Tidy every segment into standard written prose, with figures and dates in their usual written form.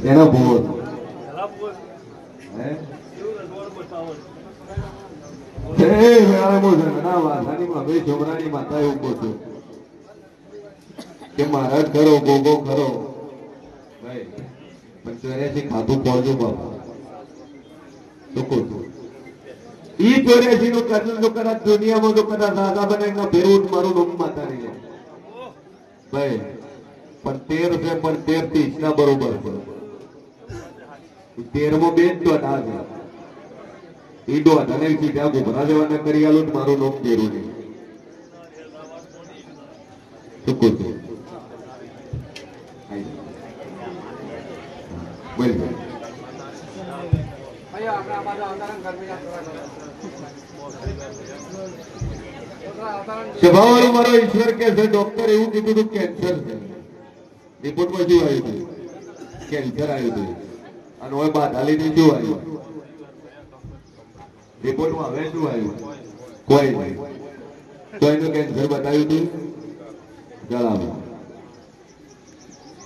એનો ભૂવો છોકરાની માતા એવું કહું છું કે મહારાજ ખરો ગોગો ખરો ભાઈ પણ 84 ખાધું પહોંચો બાપા શું કહું છું ઈ 84 નું કર્મ જો કદાચ દુનિયામાં જો કદાચ રાજા બને એના ભેરું મારું નામ માતા રહી ભાઈ પણ 13 છે પણ 13 ના બરોબર છે 13મો બેન તો ના છે ઈ દોઢ અને સીધા ઘૂમરા દેવાના કરી આલું મારું નામ ભેરું નહીં શું કહું છું બોલ સ્વભાવવાળું મારો ઈશ્વર કે છે ડોક્ટર એવું કીધું હતું કેન્સર છે રિપોર્ટમાં શું આવ્યું હતું કેન્સર આવ્યું હતું અને હવે બાધાલીથી શું આવ્યું રિપોર્ટમાં હવે શું આવ્યું કોઈ નહીં તો એનું કેન્સર બતાવ્યું હતું જણાવો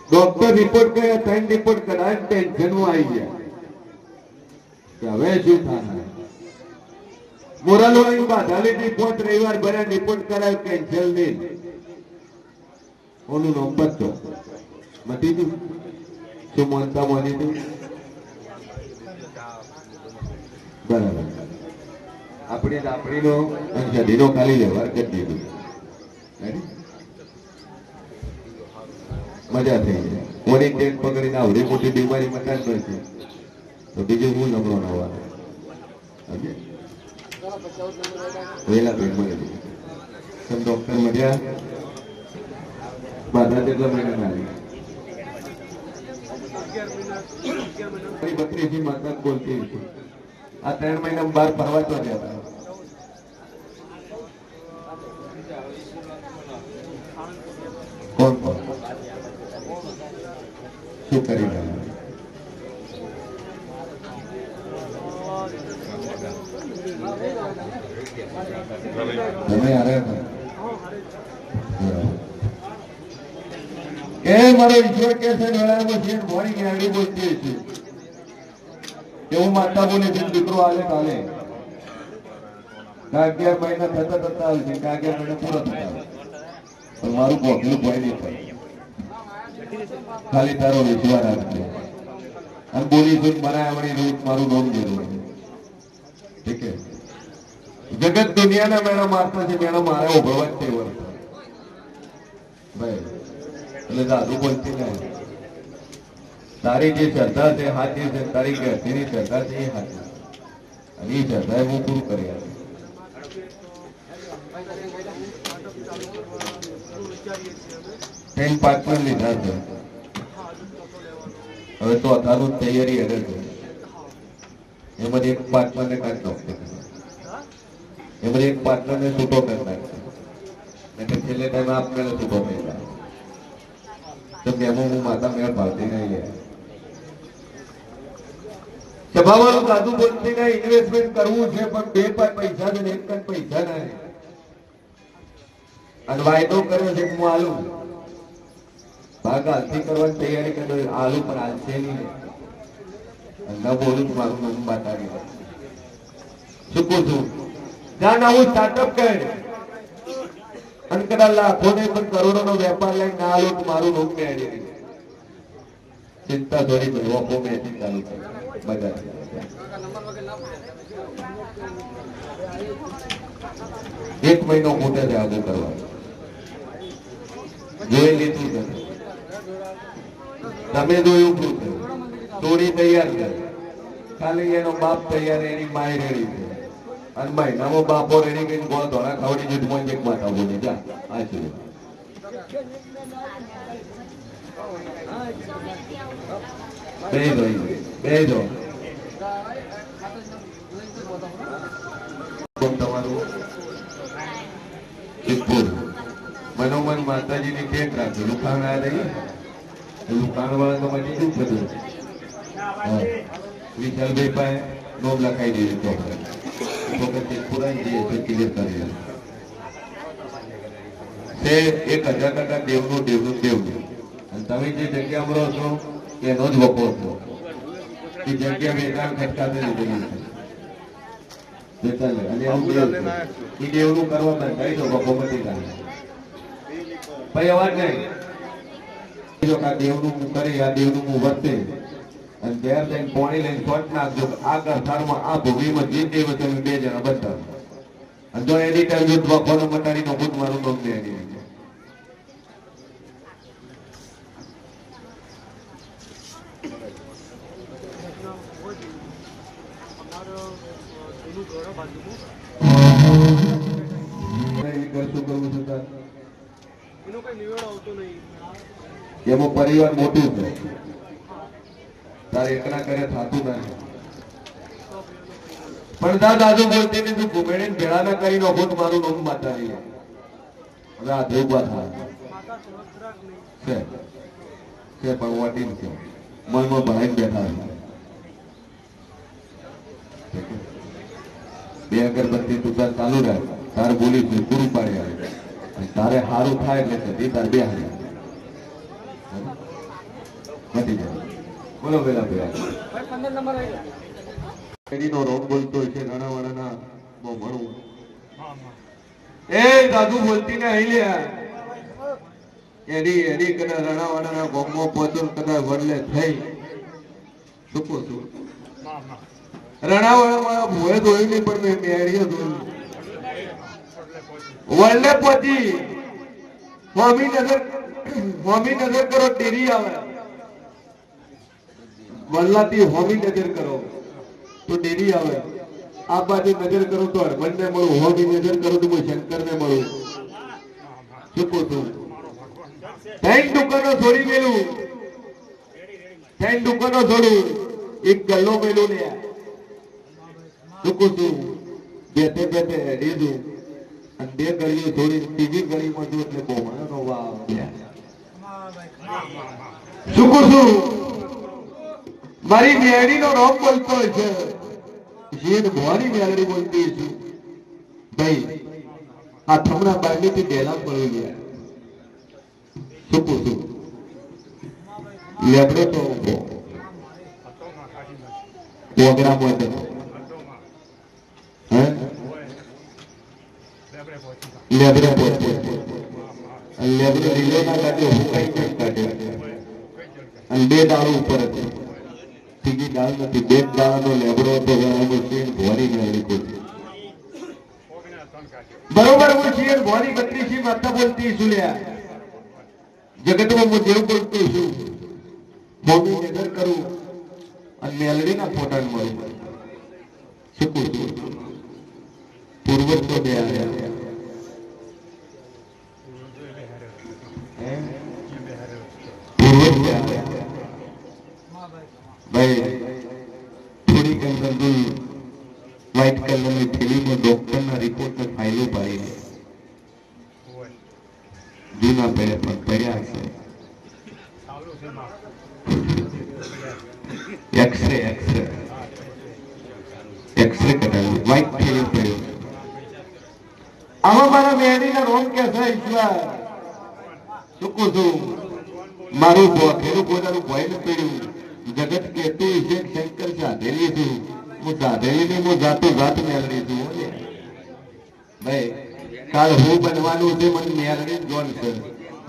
ડોક્ટર રિપોર્ટ કર્યા 3 રિપોર્ટ કરાય ટેન્શન આવી ગયા કે હવે શું થાય મોરાલોની બાધાલીથી 5 રવિવાર ભર્યા રિપોર્ટ કરાયો કેન્સર નહીં ઓનું નામ બચ્ચો મટી તું શું માનતા માની તું બરાબર આપણીનો અંશધીનો ખાલી વ્યવહાર કરી દીધું મજા થઈ જાય કોની ટેક પકડીને આવડી મોટી બીમારી મટાડ નથી તો બીજું હું નબળો નવા વહેલા પેટ મળી તમે ડોક્ટર મળ્યા બાધા કેટલા મહિના આવી 32 માતા બોલતી આ 3 મહિના બહાર ફરવા તો ગયા કોણ કોણ શું કરી રહ્યા તમે એ મારો ઈશ્વર કે છે ડોળામાં છે મોડી ગાડી બોલતી છે કે હું માતા બોલે છે દીકરો આલે કાલે 11 મહિના થતા થતા આવશે 11 મહિના પૂરા થતા પણ મારું પોકલું કોઈ નહીં થાય ખાલી તારો વિશ્વાસ રાખજો અને બોલીશું મરાય આવડી રોજ મારું નામ જરૂર ઠીક છે જગત દુનિયાના મેળા મારતા છે મેળા મારે ઉભરવા જ તે વર્ષ ભાઈ એટલે દાદુ બોલતી નહીં તારી જે શ્રદ્ધા છે હાથી છે તારી ઘરથી શ્રદ્ધા છે એ હાથી અને એ શ્રદ્ધા હું પૂરું કરી આપું પાર્ટનર લીધા છે હવે તો અથાનું તૈયારી આગળ છે એમાં એક પાર્ટનર ને કાઢ નાખશે એમાં એક પાર્ટનર ને છૂટો કરી નાખશે એટલે છેલ્લે ટાઈમે આપને છૂટો થઈ જાય તો મેમો હું માતા મેળ ભાવતી નહીં સભાવાળું સાધુ બોલતી નહીં ઇન્વેસ્ટમેન્ટ કરવું છે પણ 2 પૈસા છે એક કણ પૈસા નહીં અને વાયદો કર્યો છે હું આલુ ભાગ હાલથી કરવાની તૈયારી કરી આલુ પણ હાલશે નહીં ન બોલું મારું નામ બતાવી શું કહું છું જ્યાં આવું સ્ટાર્ટઅપ કરે અને કદાચ લાખો ને પણ કરોડો નો વેપાર લઈને ના આલો તો મારું નામ મેળવી ચિંતા થોડી કરી વોકો મેચિંગ ચાલુ કરી બધા એક મહિનો મોટે છે આગળ કરવા જોઈ લીધું છે તમે જોયું શું છે થોડી તૈયાર છે ખાલી એનો બાપ તૈયાર એની માય રેડી છે અને મહિનામાં બાપો રેડી કઈ ગોળ ધોળા ખાવડી જૂઠમાં એક માતા બોલી જા આ છે બેજો તમારું મનોમન માતાજીની ટેક રાખજો લુકાણ આ રહી લુકાણ વાળા તો મને શું થતું વિશાલભાઈ પાસે નોમ લખાઈ દીધું વખત પુરાઈ જઈએ તો ક્લિયર કરી તે 1000 દેવનું અને તમે જે જગ્યામાં રહો છો એનો જ વપો છો. એ જગ્યા વેચાણ ખટકાતે લીધેલી છે અને એવું દેવ એ દેવનું કરવા બંધાઈ દો વપો બધી કાઢે ભાઈ અવાજ નહીં આ દેવનું કરી આ દેવનું હું વર્તે અને ઘેર જઈને પાણી લઈને શોટ નાખજો આ કરતારમાં આ ભૂમિમાં જે દેવ તમે બે જણા બતાવો અને જો એડિટર જો વખોનો મટાડી નો ખુદ મારું નામ દે એની એમાં પરિવાર મોટું છે તારે એકલા કરે થતું નથી પણ દાદુ બોલતી ને તું ઘુમેડે ભેળા ના કરી નો ખુદ મારું નામ માતા નહીં હવે આ દેવબા થાય છે પણ વોટિંગ છે મનમાં ભણાઈ બેઠા બે અગરબત્તી તું ચાલુ રહે તારે બોલી પૂરું પાડી આવે તારે સારું થાય એટલે તે તાર બે હારી મટી જાય. બોલો પેલા પેલા રોગ બોલતો છે નાણાવાળાના બહુ ભણવું એ દાદુ બોલતી ને અહીં લે એની એની કદાચ રાણાવાળાના ગોમો પહોંચો કદાચ વડલે થઈ શું છું રાણાવાળા ભોય જોયું નહીં પણ મેં મેળીઓ જોયું વડલે પહોંચી હોમી નજર કરો ટેરી આવે વલ્લાથી હોમી નજર કરો તો ડેરી આવે આ બાજુ નજર કરો તો હરમન ને મળું હોમી નજર કરો તો શંકર ને મળું શું છું ત્રણ દુકાનો છોડી મેલું ત્રણ દુકાનો છોડું એક ગલ્લો મેલું ને શું છું બેઠે બેઠે હેડી દઉં અને બે ગળીઓ થોડી ત્રીજી ગળીમાં છું એટલે બહુ માનો વાવ શું છું મારી મેળી નો રોમ બોલતો છે શેર ભવાની મેળડી બોલતી છું ભાઈ આ થમણા બારની થી ડેલા પડી ગયા શું પૂછું લેબડો તો પ્રોગ્રામ હતો હે લેબડે પહોંચે લેબડે રીલો ના કાઢે હું કઈ કાઢે અને બે દાળો ઉપર હતી ત્રીજી દાળ નથી બે દાળનો લેબડો હતો ભોરી મેળવી કોઈ બરોબર હું છીએ ભોરી 32 માતા બોલતી છું લ્યા જગતમાં હું દેવ બોલતો છું હોમી નજર કરું અને મેલડીના ફોટા મળું શીખું છું પૂર્વજ તો બે આવ્યા પૂર્વજ બે આવ્યા ભાઈ થોડી કંઈ વ્હાઈટ કલરની થેલીમાં ડોક્ટરના રિપોર્ટની ફાઇલો પાડી જૂના પડ્યા પણ પડ્યા છે એક્સરે કઢાવી વ્હાઈટ થેલી પડ્યો આમાં મારા મેળીના રોમ કે છે ઈશ્વર શું છું મારું ભોખેલું પોતાનું ભય ન પડ્યું જગત કહેતું છે શંકર સાધેલી છું હું સાધેલી ને હું જાતો જાત મેળવી છું ભાઈ કાલ હું બનવાનું છે મને મેળવી જોન છે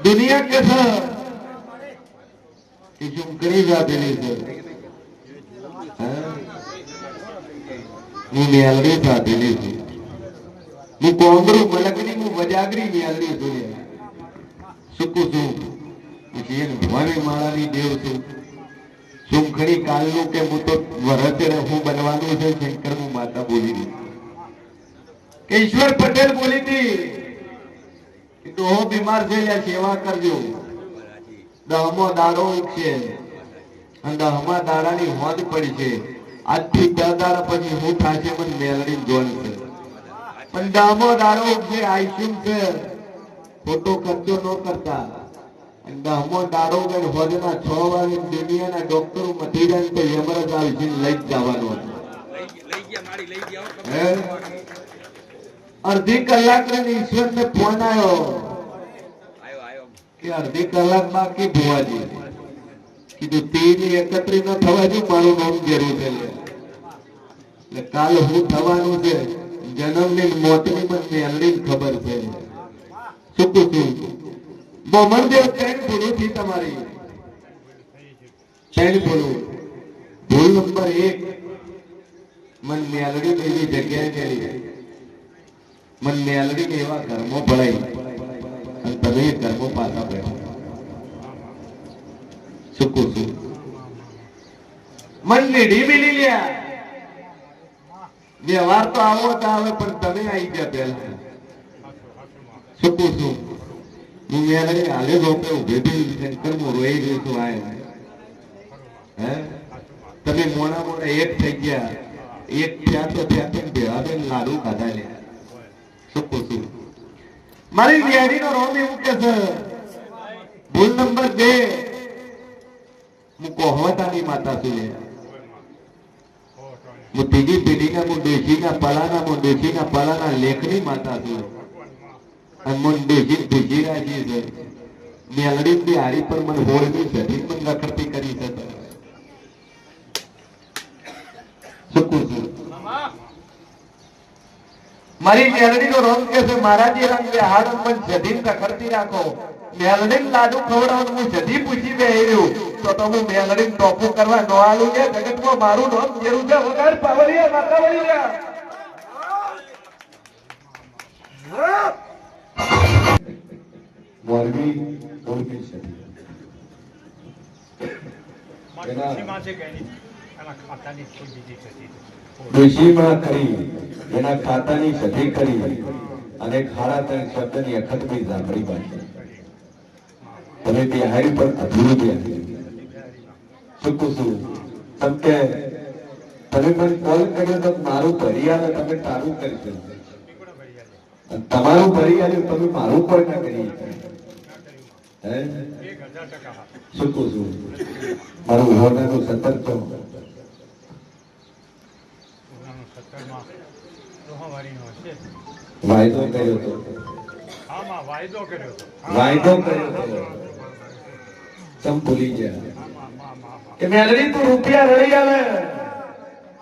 દુનિયા કે છે કે શું કરી સાધેલી છે હું મેળવી સાધેલી છું હું કોંગરું મલકની હું વજાગરી મેળવી છું સુકું છું ભવાની માળાની દેવ છું સુમખડી કાલનું કે હું તો વરતે હું બનવાનું છે શંકર હું માતા બોલી હતી કે ઈશ્વર પટેલ બોલી હતી કે ડોહો બીમાર છે યા સેવા કરજો દહમો દાડો ઉગશે અને દહમા દાડાની હોદ પડી છે આજથી 10 દાડા પછી હું થાશે મને મેલડી જોન છે પણ દહમો દાડો ઉગશે આઈસ્યુમ છે ખોટો ખર્ચો ન કરતા દહમો દાડો ગઈ હોદના 6 વાગે દુનિયાના ડોક્ટરો મથી જાય તો યમરાજ આવી લઈ જવાનો અડધી કલાક ને ઈશ્વર ને ફોન આવ્યો કે અડધી કલાક બાકી ભુવાજી કીધું 3:31 ન થવા દઉં, મારું નામ જરૂર છે. એટલે કાલ હું થવાનું છે, જન્મની મોતની મને મેલડી ખબર છે. શું પૂછું મોમનદેવ ત્રણ ભૂલો થી તમારી ત્રણ ભૂલો. ભૂલ નંબર 1, મન મેલડી એવી જગ્યાએ ગયેલી, મન મેલડી એવા ઘરમાં ભળાઈ અને તમે એ ઘરમાં પાછા બેઠા. શું પૂછું મન લીધી મિલી લ્યા. વ્યવહાર તો આવો તો આવે પણ તમે આવી ગયા પહેલા. શું પૂછું હું મેલડી હાલે રોપે ઉભી બી શંકર હું રોઈ ગયું છું. આ હે તમે મોડા મોડા એક થઈ ગયા, એક થયા તો થયા પણ ભેળા બેન લાડુ ખાધા લે. શું પૂછું મારી ડિયારી નો રોમ એવું કે છે. ભૂલ નંબર 2, હું કોહવતાની માતા છું. હું ત્રીજી પેઢીના હું ડોશીના પલાના લેખની માતા છું. અને મન ડોશી ભુજીરાજી છે. મેલડી ની હારી પર મને હોળની સધી પણ નખરતી કરી છે. મારી મેલડી નો રંગ કે છે મહારાજી રંગ કે હાડ પણ સધી નખરતી રાખો. મેલડી લાડુ ખવડાવવાનું હું સધી પૂછી બેહ્યું તો હું મેલડી ટોપું કરવા નો આલું કે જગતમાં મારું નામ જેરું છે વગર પાવરિયા માતા વળિયા. મોરબી મોરબી છે ડોશીમાં કરી એના ખાતાની સધી કરી અને ખાડા ત્રણ શબ્દની અખત બી સાંભળી પાછી. તમે બિહારી પર અધૂરું બિહારી. શું પૂછું તમ કે તમે મને કોલ કર્યો તો મારું ભરી આવે, તમે તારું કરશો. તમારું ભરી આવ્યું તમે મારું પણ ના કરી. શું પૂછું મારું હોનાનું 17 તો વાયદો કર્યો હતો. વાયદો કર્યો હતો. તમ ભૂલી ગયા કે મેલડી તું રૂપિયા રળી આવે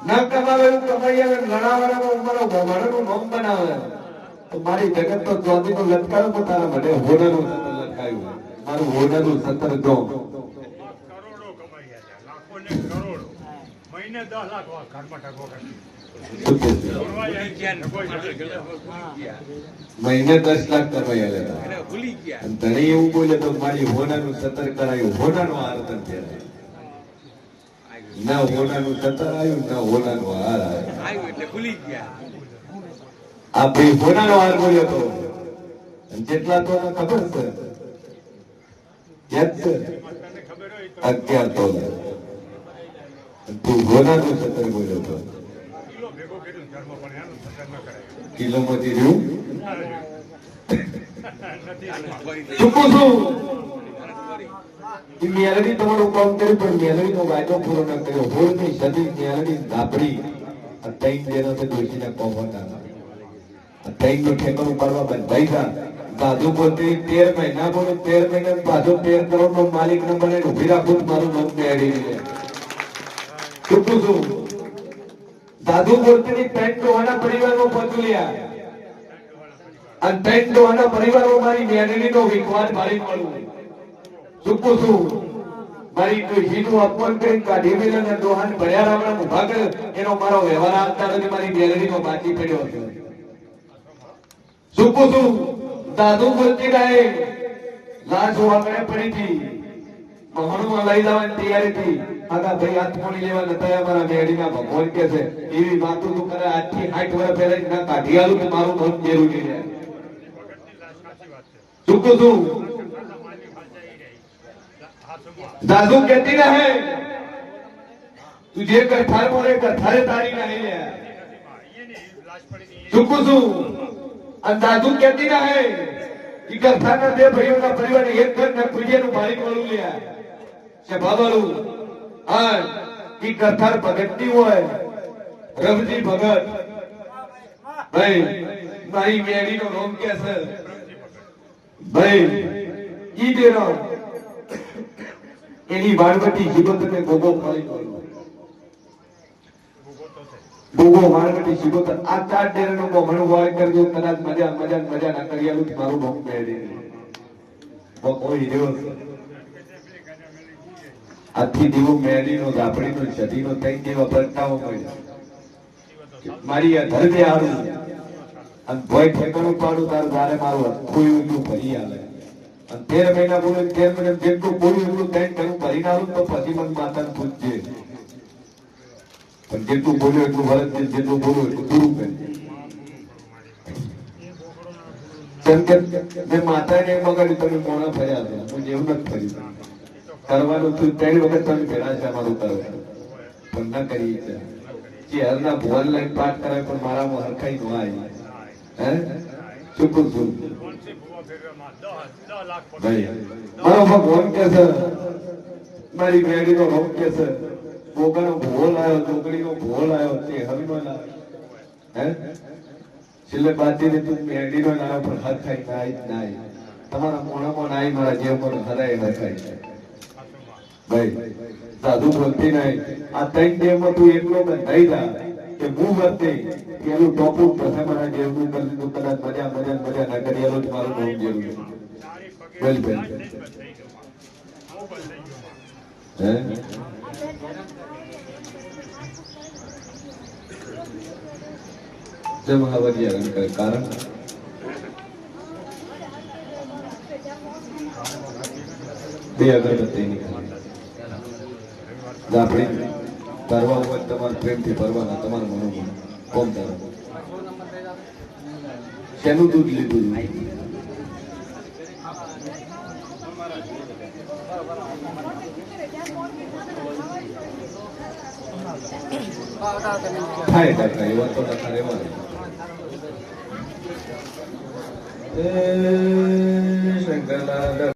ન કમાવે એવું કમાઈ આવે, ઘણા ઉંમરો ભમાડાનું નોમ બનાવે. તો મારી જગત તો ચોથી નું લટકાયું પણ તારા મને હોનાનું 17 લટકાયું. મારું હોનાનું 17 જો મહિને 10 લાખ ઘરમાં ટકો કરી. મહિને 10 લાખ કમાયા ધણી એવું બોલે તો મારી હોનાનું 17 કરાયું. હોનાનો હાર તને ના હોનાનું 17 આવ્યું ના હોનાનો હાર આવ્યો એટલે ભૂલી ગયા. આ ભાઈ હોનાનો હાર બોલ્યો તો જેટલા તો ખબર છે યાદ છે 11 તો તું હોનાનું 17 બોલ્યો તો કિલો માંથી રહ્યું. મેલડી તમારું કામ કર્યું પણ મેલડી નો વાયદો પૂરો ન કર્યો. હોળની સદી મેલડી ધાબડી તૈન જેનો તે ડોશીના કોમ હતા. તૈન નું ઠેકાણું પાડવા બંધાઈ ગયા. બાજુ બોલતી 13 મહિના બોલે 13 મહિના બાજુ 13 કરોડ નો માલિક ન બને ઉભી રાખું મારું નામ મેળવી. શું પૂછું સાધુ બોલતી પેન્ટ ડોહાના પરિવારમાં પહોંચુલ્યા અને પેન્ટ ડોહાના પરિવારમાં મારી મેળવી નો વિખવાદ ભારી મળું. શું પૂછું મારી ડોશીનું અપમાન કરી કાઢી મેળે અને ડોહાને ભર્યા રામણા ઉભા કર્યો. એનો મારો વ્યવહાર આવતા નથી મારી મેળવી નો બાકી પડ્યો હતો. શું પૂછું સાધુ બોલતી રહે લાશ વાગડે પડી હતી. મહણમાં લઈ જવાની તૈયારી હતી. આગા ભાઈ હાથ મોડી લેવા નતા અમારા મેળીના ભગવાન કે છે એવી વાતો તું કરે. આજથી 60 વર્ષ પહેલા ના કાઢી આલું કે મારું મન જેવું છે. શું કહું સાધુ કહેતી રહે તુझे कथार मोरे कथारे तारी नहीं ले. શું કહું અને સાધુ કહેતી રહે કે કથાના બે ભાઈઓના પરિવારને એક ઘર ના કુડિયાનું માલિક મળું લે છે બાબાલું. હા ઈ કથાર ભગતની હોય રવજી ભગત ભાઈ મારી મેળીનો નામ કે છે ભાઈ ઈ ડેરો એની વાળવટી જીવતને ગોગો ખાલી કર્યો ગોગો વાળવટી જીવત આ ચાર ડેરનો મને વાળ કરજો કદાચ મજા ના કર્યાલું મારું ભોગ મેળી કોઈ રહ્યો આથી દીવો મેળીનો ઝાપડીનો છડીનો તઈ દેવા પ્રગટાવો મળ્યો મારી આ ધરતી આવું અને ભય ઠેકાણું પાડું તારું તારે મારું ખોયું એટલું ભરી આલે અને 13 મહિના બોલે 13 મહિના જેટલું બોલ્યું એટલું તઈ કરું ભરી આવું તો પછી મને માતાને પૂછજે પણ જેટલું બોલ્યો એટલું વરસ જેટલું બોલ્યું એટલું પૂરું કરજે કેમ કે મેં માતાને બગાડ્યું તમે મોણા ફર્યા છો હું જેવું નથી ફર્યું કરવાનું તું 3 વખત તમે ભેળા છે મારું કરો પણ ના કરી છે ચહેરના ભુવન લઈને પાઠ કરે પણ મારામાં હરખાઈ નો આવી હે ચૂકું છું ભાઈ મારો ભગવાન કે છે મારી મેડીનો રોગ કે છે બોગાનો ભૂવો લાવ્યો ચોકડીનો ભૂવો લાવ્યો તે હરીનો લાવ્યો હે છેલ્લે બાતીને તું મેડીનો લાવ્યો પણ હરખાઈ નાઈ તમારા મોણામાં નાઈ મારા જેવમાં હરાય હરખાઈ ભાઈ સાધુ બોલતી નહીં આ 3 દેવમાં તું એટલો બંધાઈ જા કે હું વર્તે પેલું ટોપું પછી મારા જેવનું કરી દીધું કદાચ મજા ના કરી એલો મારું નામ જેવું બોલ બેન હે જય મહાવરિયા કારણ બે અગરબત્તી નીકળી આપણે કરવા હોય તમારા પ્રેમથી ભરવાના તમારા મનોમન કોમ તારો શેનું દૂધ લીધું થાય કાકા એવા તો ડખા રહેવાના શંકરલાલ